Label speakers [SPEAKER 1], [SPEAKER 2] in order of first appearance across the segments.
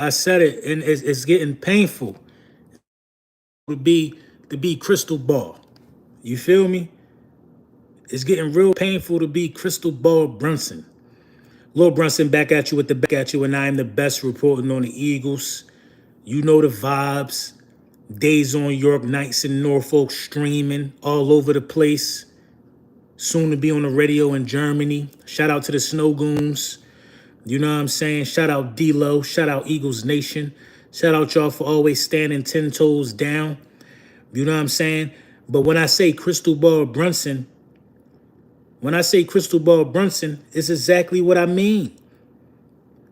[SPEAKER 1] I said it, and it's getting painful to be crystal ball. You feel me? It's getting real painful to be crystal ball Brunson. Lil Brunson back at you with the back at you, and I am the best reporting on the Eagles. You know the vibes. Days on York, nights in Norfolk, streaming all over the place. Soon to be on the radio in Germany. Shout out to the Snow Goons. You know what I'm saying? Shout out D-Lo. Shout out Eagles Nation. Shout out y'all for always standing 10 toes down. You know what I'm saying? But when I say Crystal Ball Brunson, it's exactly what I mean.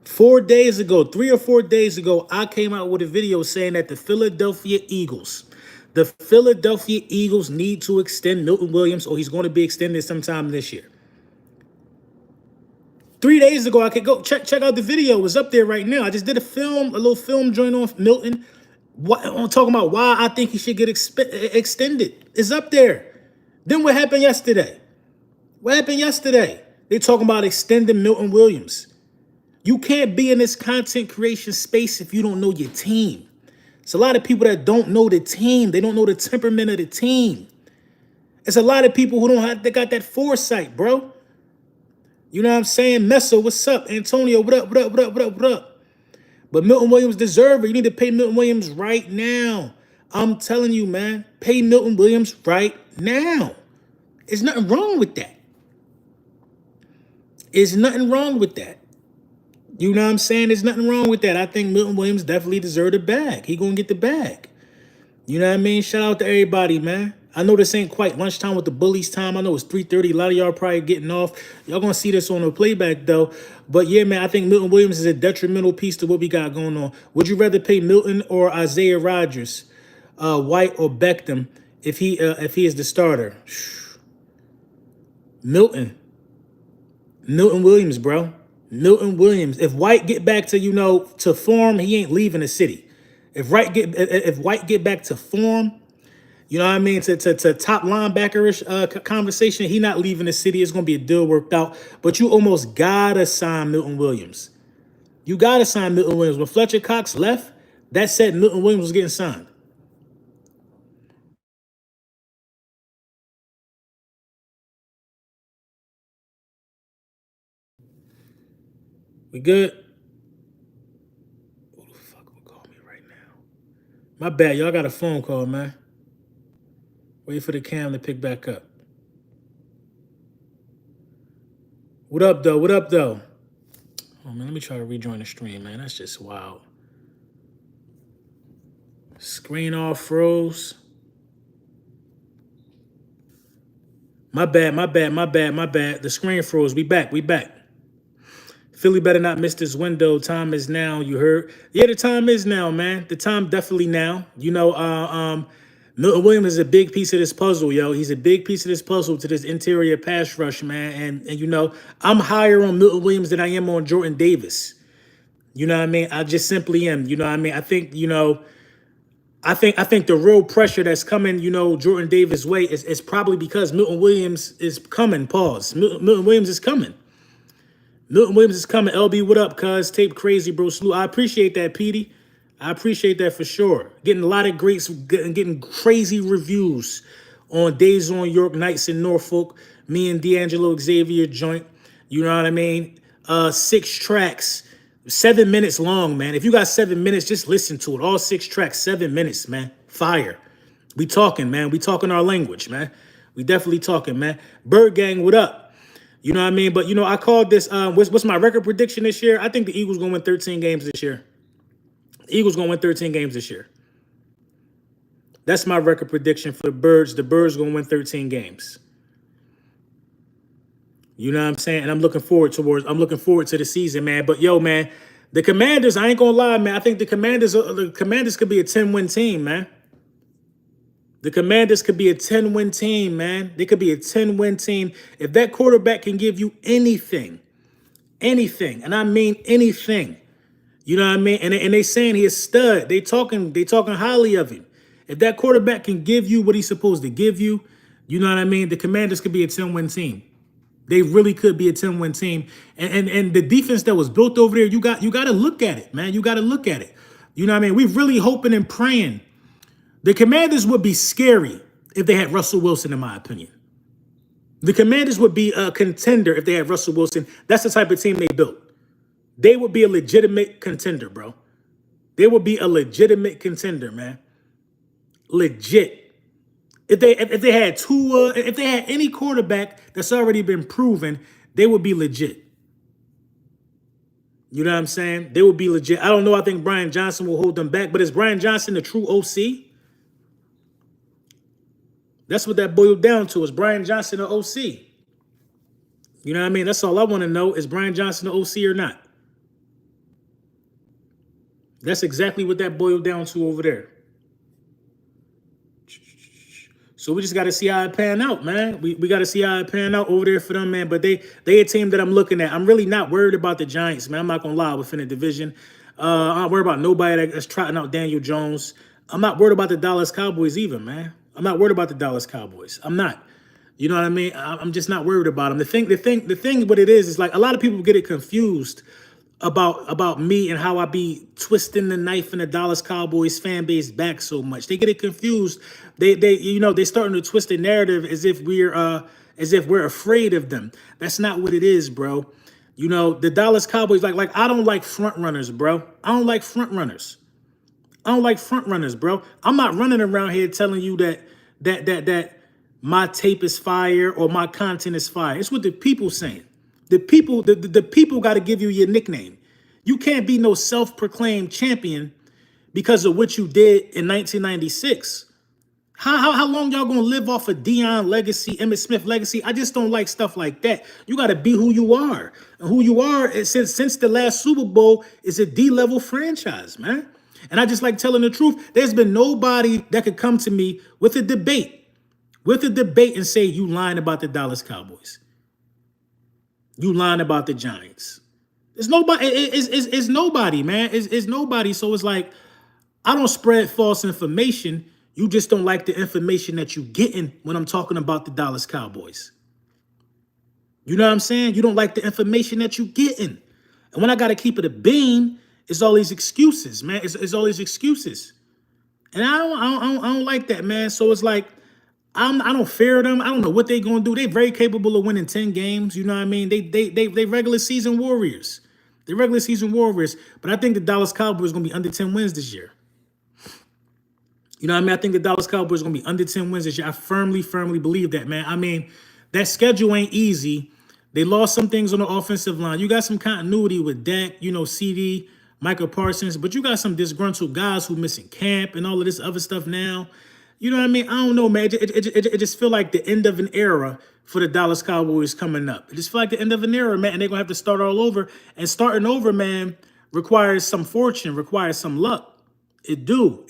[SPEAKER 1] 4 days ago, 3 or 4 days ago, I came out with a video saying that the Philadelphia Eagles need to extend Milton Williams, or he's going to be extended sometime this year. 3 days ago, I could go check out the video. It's up there right now. I just did a little film joint on Milton. I'm talking about why I think he should get extended. It's up there. Then what happened yesterday? They talking about extending Milton Williams. You can't be in this content creation space if you don't know your team. It's a lot of people that don't know the team. They don't know the temperament of the team. It's a lot of people who they got that foresight, bro. You know what I'm saying? Meso, what's up? Antonio, what up? But Milton Williams deserves it. You need to pay Milton Williams right now. I'm telling you, man. Pay Milton Williams right now. There's nothing wrong with that. You know what I'm saying? There's nothing wrong with that. I think Milton Williams definitely deserved a bag. He gonna get the bag. You know what I mean? Shout out to everybody, man. I know this ain't quite lunchtime with the Bullies time. I know it's 3:30. A lot of y'all probably getting off. Y'all gonna see this on the playback though. But yeah, man, I think Milton Williams is a detrimental piece to what we got going on. Would you rather pay Milton or Isaiah Rodgers, White or Beckham if he is the starter? Milton Williams, bro. Milton Williams. If White get back to to form, he ain't leaving the city. If White get back to form, you know what I mean, to top linebackerish conversation, he not leaving the city. It's gonna be a deal worked out. But you almost gotta sign Milton Williams. When Fletcher Cox left, that said Milton Williams was getting signed. We good? Who the fuck will call me right now? My bad, y'all got a phone call, man. Wait for the cam to pick back up. What up, though? Oh, man, let me try to rejoin the stream, man. That's just wild. Screen all froze. My bad. The screen froze. We back. Philly better not miss this window. Time is now. You heard? Yeah, the time is now, man. The time definitely now. Milton Williams is a big piece of this puzzle, yo. He's a big piece of this puzzle to this interior pass rush, man. And I'm higher on Milton Williams than I am on Jordan Davis. You know what I mean? I just simply am. You know what I mean? I think the real pressure that's coming, Jordan Davis' way is probably because Milton Williams is coming. Pause. Milton Williams is coming. LB, what up, cuz? Tape crazy, bro. Salute. I appreciate that, Petey. I appreciate that for sure. Getting a lot of getting crazy reviews on Days on York, Nights in Norfolk. Me and D'Angelo Xavier joint. You know what I mean? 6 tracks, 7 minutes long, man. If you got 7 minutes, just listen to it. All 6 tracks, 7 minutes, man. Fire. We talking, man. We talking our language, man. We definitely talking, man. Bird Gang, what up? You know what I mean? But, I called this, what's my record prediction this year? I think the Eagles going to win 13 games this year. That's my record prediction for the Birds. The Birds going to win 13 games. You know what I'm saying? And I'm looking forward to the season, man. But, yo, man, the Commanders, I ain't going to lie, man. I think the Commanders could be a 10-win team, man. The Commanders could be a 10-win team, man. They could be a 10-win team. If that quarterback can give you anything, and I mean anything, you know what I mean? And they saying he's a stud. They talking highly of him. If that quarterback can give you what he's supposed to give you, you know what I mean? The Commanders could be a 10-win team. They really could be a 10-win team. And the defense that was built over there, you got to look at it, man. You got to look at it. You know what I mean? We're really hoping and praying. The Commanders would be scary if they had Russell Wilson, in my opinion. The Commanders would be a contender if they had Russell Wilson. That's the type of team they built. They would be a legitimate contender, bro. They would be a legitimate contender, man. Legit. If they had Tua, if they had any quarterback that's already been proven, they would be legit. You know what I'm saying? They would be legit. I don't know. I think Brian Johnson will hold them back. But is Brian Johnson the true OC? That's what that boiled down to. Is Brian Johnson the OC? You know what I mean? That's all I want to know. Is Brian Johnson the OC or not? That's exactly what that boiled down to over there. So we just got to see how it pan out, man. We got to see how it pan out over there for them, man. But they a team that I'm looking at. I'm really not worried about the Giants, man. I'm not going to lie within the division. I'm not worried about nobody that's trotting out Daniel Jones. I'm not worried about the Dallas Cowboys either, man. I'm not worried about the Dallas Cowboys. I'm not. You know what I mean? I'm just not worried about them. The thing what it is like a lot of people get it confused about me and how I be twisting the knife in the Dallas Cowboys fan base back so much. They get it confused. They're starting to twist the narrative as if we're afraid of them. That's not what it is, bro. You know, the Dallas Cowboys, like I don't like front runners, bro. I don't like front runners. Bro. I'm not running around here telling you that my tape is fire or my content is fire. It's what the people saying. The people got to give you your nickname. You can't be no self-proclaimed champion because of what you did in 1996. How long y'all gonna live off of Deion legacy, Emmitt Smith legacy? I just don't like stuff like that. You got to be who you are, and who you are since the last Super Bowl is a D-level franchise, man. And I just like telling the truth. There's been nobody that could come to me with a debate and say you lying about the Dallas Cowboys. You lying about the Giants. It's nobody. It's nobody, man. It's nobody. So it's like, I don't spread false information. You just don't like the information that you getting when I'm talking about the Dallas Cowboys. You know what I'm saying? You don't like the information that you getting. And when I got to keep it a bean, it's all these excuses, man. It's all these excuses. And I don't like that, man. So it's like, I don't fear them. I don't know what they're gonna do. They're very capable of winning 10 games. You know what I mean? They regular season warriors. They're regular season warriors. But I think the Dallas Cowboys are gonna be under 10 wins this year. You know what I mean? I think the Dallas Cowboys are gonna be under 10 wins this year. I firmly believe that, man. I mean, that schedule ain't easy. They lost some things on the offensive line. You got some continuity with Dak, CD, Michael Parsons, but you got some disgruntled guys who missing camp and all of this other stuff now. You know what I mean? I don't know, man. It just feel like the end of an era for the Dallas Cowboys coming up. It just feel like the end of an era, man, and they're going to have to start all over. And starting over, man, requires some fortune, requires some luck. It do.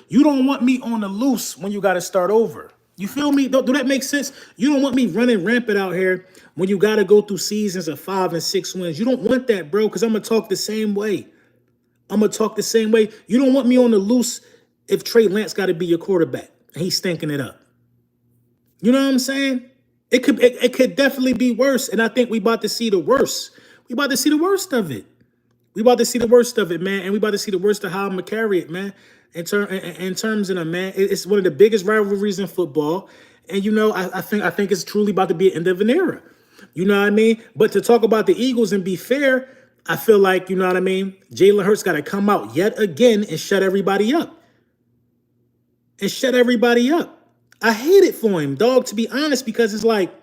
[SPEAKER 1] You don't want me on the loose when you got to start over. You feel me? Do that make sense? You don't want me running rampant out here when you got to go through seasons of 5 and 6 wins. You don't want that, bro, because I'm going to talk the same way. You don't want me on the loose if Trey Lance got to be your quarterback and he's stinking it up. You know what I'm saying? It could definitely be worse. And I think we about to see the worst. We about to see the worst of it. Man. And we about to see the worst of how I'm going to carry it, man. In terms of them, man. It's one of the biggest rivalries in football. And, I think it's truly about to be an end of an era. You know what I mean? But to talk about the Eagles and be fair, I feel like, you know what I mean? Jalen Hurts got to come out yet again and shut everybody up. I hate it for him, dog, to be honest, because it's like,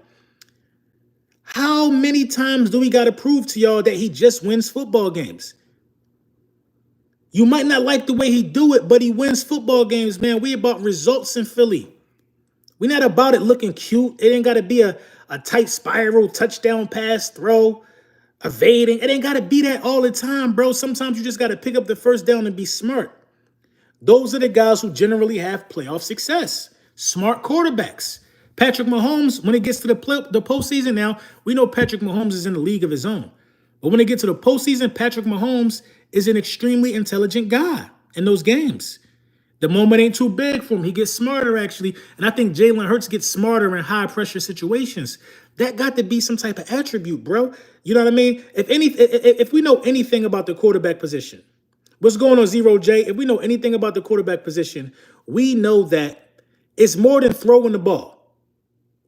[SPEAKER 1] how many times do we got to prove to y'all that he just wins football games? You might not like the way he do it, but he wins football games, man. We about results in Philly. We're not about it looking cute. It ain't got to be a tight spiral, touchdown pass, throw, evading. It ain't got to be that all the time, bro. Sometimes you just got to pick up the first down and be smart. Those are the guys who generally have playoff success. Smart quarterbacks. Patrick Mahomes, when it gets to the postseason now, we know Patrick Mahomes is in a league of his own. But when it gets to the postseason, Patrick Mahomes is an extremely intelligent guy in those games. The moment ain't too big for him. He gets smarter, actually. And I think Jalen Hurts gets smarter in high-pressure situations. That got to be some type of attribute, bro. You know what I mean? If we know anything about the quarterback position, what's going on, Zero J? If we know anything about the quarterback position, we know that it's more than throwing the ball.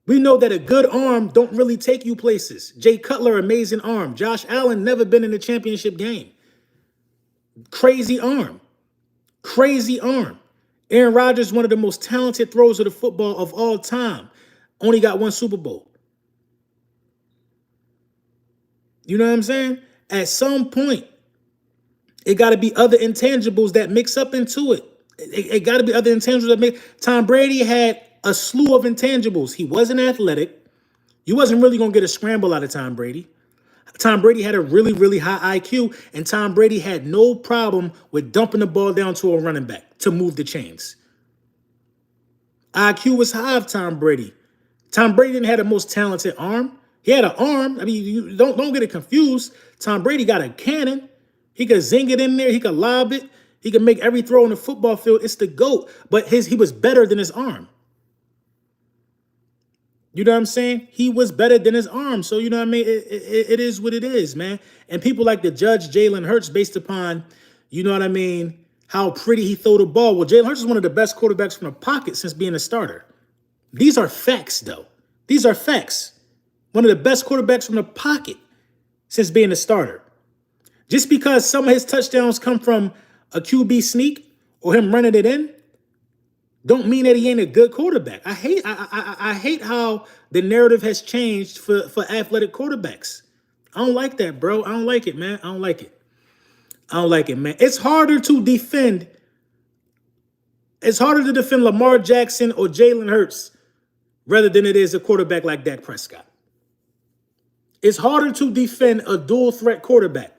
[SPEAKER 1] We know that a good arm don't really take you places. Jay Cutler, amazing arm. Josh Allen, never been in a championship game. Crazy arm. Crazy arm. Aaron Rodgers, one of the most talented throwers of the football of all time. Only got one Super Bowl. You know what I'm saying? At some point, it got to be other intangibles that mix up into it. It got to be other intangibles that make. Tom Brady had a slew of intangibles. He wasn't athletic. You wasn't really going to get a scramble out of Tom Brady. Tom Brady had a really, really high IQ, and Tom Brady had no problem with dumping the ball down to a running back to move the chains. IQ was high of Tom Brady. Tom Brady didn't have the most talented arm. He had an arm. I mean, you don't get it confused. Tom Brady got a cannon. He could zing it in there. He could lob it. He could make every throw on the football field. It's the GOAT. But he was better than his arm. You know what I'm saying? He was better than his arm. So, you know what I mean? It is what it is, man. And people like to judge Jalen Hurts based upon, you know what I mean, how pretty he throw the ball. Well, Jalen Hurts is one of the best quarterbacks from the pocket since being a starter. These are facts, though. These are facts. One of the best quarterbacks from the pocket since being a starter. Just because some of his touchdowns come from a QB sneak or him running it in, don't mean that he ain't a good quarterback. I hate how the narrative has changed for athletic quarterbacks. I don't like that, bro. I don't like it, man. I don't like it. I don't like it, man. It's harder to defend. It's harder to defend Lamar Jackson or Jalen Hurts rather than it is a quarterback like Dak Prescott. It's harder to defend a dual threat quarterback.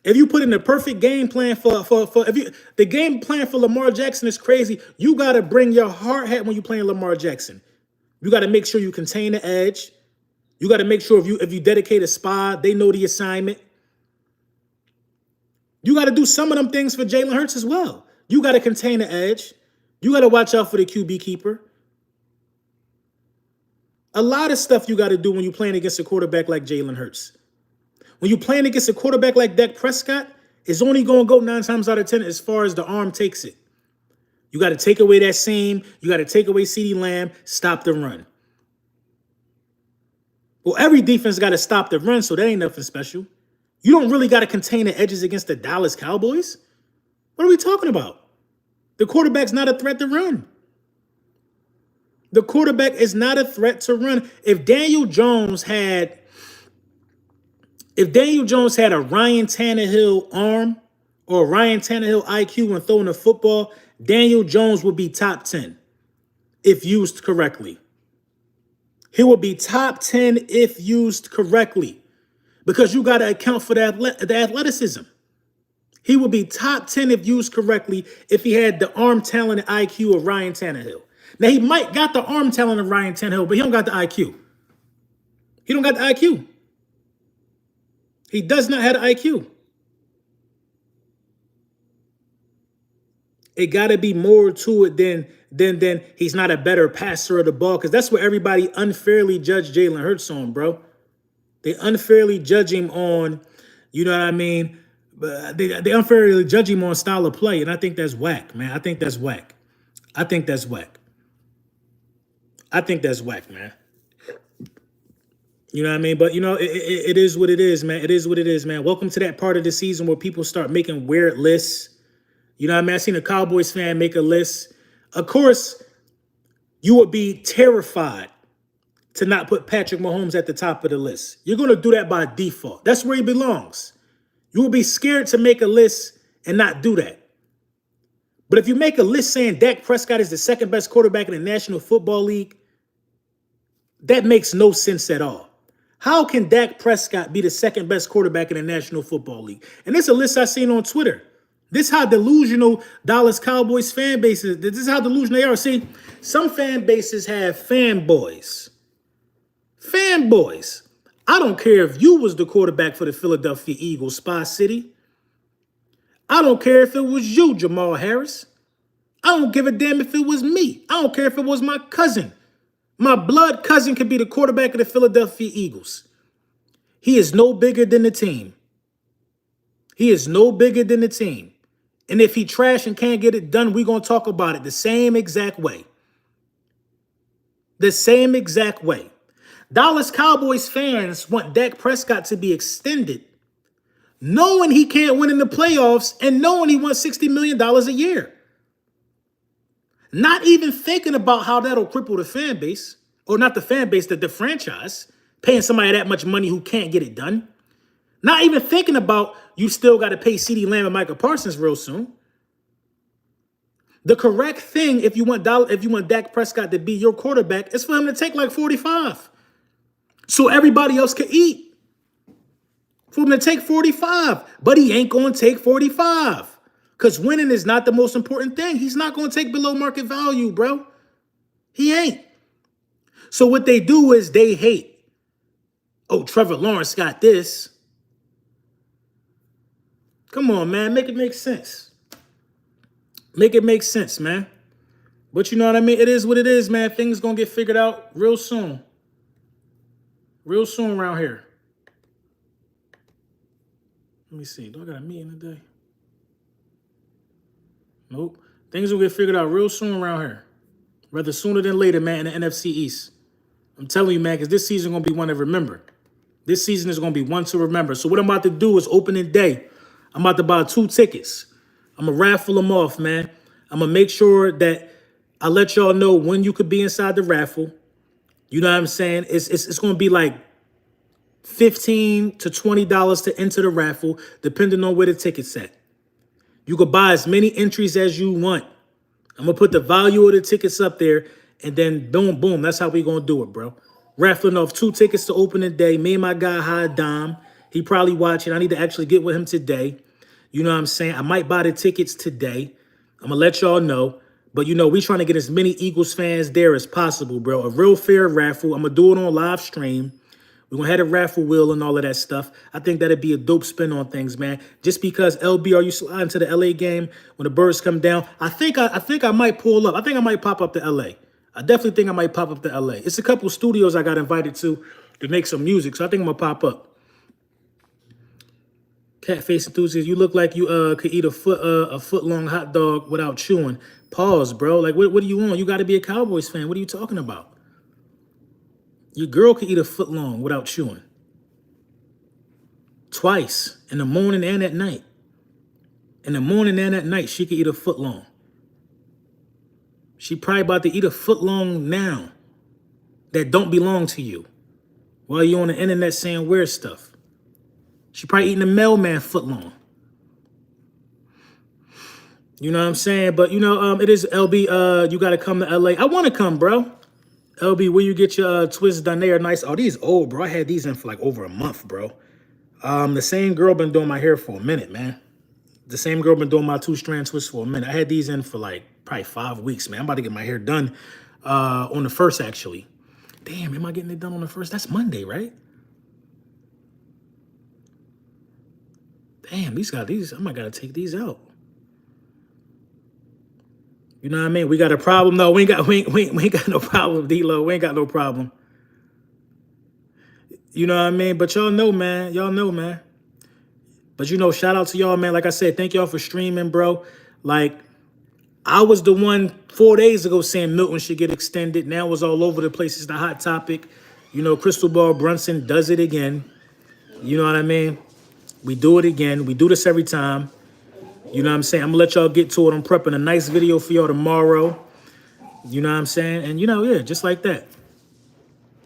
[SPEAKER 1] If you put in the perfect game plan the game plan for Lamar Jackson is crazy, you got to bring your hard hat when you're playing Lamar Jackson. You got to make sure you contain the edge. You got to make sure if you dedicate a spy, they know the assignment. You got to do some of them things for Jalen Hurts as well. You got to contain the edge. You got to watch out for the QB keeper. A lot of stuff you got to do when you're playing against a quarterback like Jalen Hurts. When you're playing against a quarterback like Dak Prescott, it's only going to go 9 times out of 10 as far as the arm takes it. You got to take away that seam. You got to take away CeeDee Lamb, stop the run. Well, every defense got to stop the run, so that ain't nothing special. You don't really got to contain the edges against the Dallas Cowboys. What are we talking about? The quarterback's not a threat to run. The quarterback is not a threat to run. If Daniel Jones had a Ryan Tannehill arm or a Ryan Tannehill IQ when throwing the football, Daniel Jones would be top 10 if used correctly. He will be top 10 if used correctly because you got to account for the athleticism. He would be top 10 if used correctly if he had the arm talent and IQ of Ryan Tannehill. Now, he might got the arm talent of Ryan Tannehill, but he don't got the IQ. He don't got the IQ. He does not have the IQ. It got to be more to it than he's not a better passer of the ball, because that's what everybody unfairly judged Jalen Hurts on, bro. They unfairly judge him on, you know what I mean? They unfairly judge him on style of play, and I think that's whack, man. I think that's whack. I think that's whack. I think that's whack, man. You know what I mean? But, you know, it is what it is, man. It is what it is, man. Welcome to that part of the season where people start making weird lists. You know what I mean? I seen a Cowboys fan make a list. Of course, you would be terrified to not put Patrick Mahomes at the top of the list. You're going to do that by default. That's where he belongs. You will be scared to make a list and not do that. But if you make a list saying Dak Prescott is the second best quarterback in the National Football League, that makes no sense at all. How can Dak Prescott be the second best quarterback in the National Football League? And this is a list I seen on Twitter. This is how delusional Dallas Cowboys fan base is. This is how delusional they are. See, some fan bases have fanboys. Fanboys. I don't care if you was the quarterback for the Philadelphia Eagles, Spy City. I don't care if it was you, Jamal Harris. I don't give a damn if it was me. I don't care if it was my cousin. My blood cousin could be the quarterback of the Philadelphia Eagles. He is no bigger than the team. He is no bigger than the team. And if he trash and can't get it done, we're going to talk about it the same exact way. The same exact way. Dallas Cowboys fans want Dak Prescott to be extended, knowing he can't win in the playoffs and knowing he wants $60 million a year. Not even thinking about how that'll cripple the fan base, or not the fan base, the franchise, paying somebody that much money who can't get it done. Not even thinking about you still got to pay CeeDee Lamb and Micah Parsons real soon. The correct thing, if you want Dak Prescott to be your quarterback, is for him to take like 45, so everybody else can eat. For him to take 45, but he ain't going to take 45 because winning is not the most important thing. He's not going to take below market value, bro. He ain't. So what they do is they hate. Oh, Trevor Lawrence got this. Come on, man. Make it make sense. Make it make sense, man. But you know what I mean? It is what it is, man. Things going to get figured out real soon. Real soon around here. Let me see. Do I got a meeting today? Nope. Things will get figured out real soon around here. Rather sooner than later, man, in the NFC East. I'm telling you, man, because this season is going to be one to remember. This season is going to be one to remember. So what I'm about to do is opening day. I'm about to buy 2 tickets. I'm going to raffle them off, man. I'm going to make sure that I let y'all know when you could be inside the raffle. You know what I'm saying? It's going to be like $15 to $20 to enter the raffle, depending on where the ticket's at. You could buy as many entries as you want. I'm going to put the value of the tickets up there, and then boom, boom. That's how we going to do it, bro. Raffling off 2 tickets to opening day. Me and my guy, High Dom. He probably watching. I need to actually get with him today. You know what I'm saying? I might buy the tickets today. I'm going to let y'all know. But, you know, we trying to get as many Eagles fans there as possible, bro. A real fair raffle. I'm going to do it on live stream. We're going to have a raffle wheel and all of that stuff. I think that'd be a dope spin on things, man. Just because, LB, are you sliding to the LA game when the birds come down? I think I might pull up. I think I might pop up to LA. I definitely think I might pop up to LA. It's a couple studios I got invited to make some music, so I think I'm going to pop up. Catface enthusiast, you look like you could eat a foot-long hot dog without chewing. Pause, bro. Like, what do you want? You got to be a Cowboys fan. What are you talking about? Your girl could eat a foot long without chewing. Twice, in the morning and at night. In the morning and at night, she could eat a foot long. She probably about to eat a foot long now that don't belong to you while you on the internet saying weird stuff. She probably eating a mailman foot long. You know what I'm saying? But, you know, it is LB, you got to come to LA. I want to come, bro. LB, where you get your twists done? They are nice. Oh, these old, bro. I had these in for like over a month, bro. The same girl been doing my hair for a minute, man. The same girl been doing my 2-strand twists for a minute. I had these in for like probably 5 weeks, man. I'm about to get my hair done on the 1st, actually. Damn, am I getting it done on the 1st? That's Monday, right? Damn, I might gotta take these out. You know what I mean? We got a problem. No, we ain't got no problem, D-Lo. We ain't got no problem. You know what I mean? But y'all know, man. Y'all know, man. But, you know, shout out to y'all, man. Like I said, thank y'all for streaming, bro. Like, I was the one 4 days ago saying Milton should get extended. Now it's all over the place. It's the hot topic. You know, Crystal Ball Brunson does it again. You know what I mean? We do it again. We do this every time. You know what I'm saying? I'm going to let y'all get to it. I'm prepping a nice video for y'all tomorrow. You know what I'm saying? And, you know, yeah, just like that.